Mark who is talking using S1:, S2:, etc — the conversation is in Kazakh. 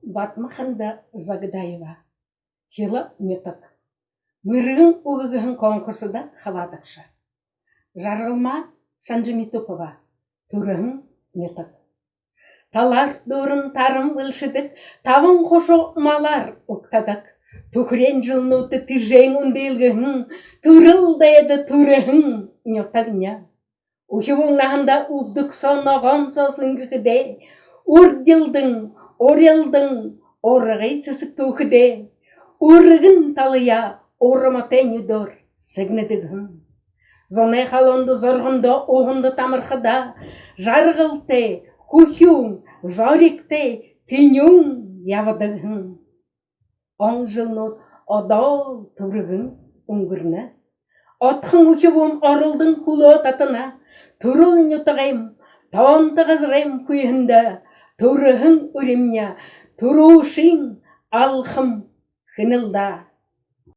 S1: Батмаханда Загадаева. Хила меток. Мырығын уғығын конкурсыда хавадықшы. Жарылма Санжимитопова. Турығын меток. Талар дұрын тарым ғылшыдық, тавын қошу малар ұқтадық. Түкірен жылнуты тіжен үнделгіғын, турылдайды турығын метогня. Ұшывың нағында ұбдық сонағын сосыңғыде, үрділдің, орелдің, орығай сысық түкіде, үрігін талыя, орыматен үдір сігнедігін. Зоне қалонды зорғынды оғынды тамырқыда, жарғылты, күшің, зоректі, түйнің явадығын. Оң жылнут одал тұрығын үңгірні, отқын ұшывым орылдың күлі татына, тұрыл нүтіғем, тауантығызғем күйінді, тұрығын өлімне, тұрушың алқым хынылда.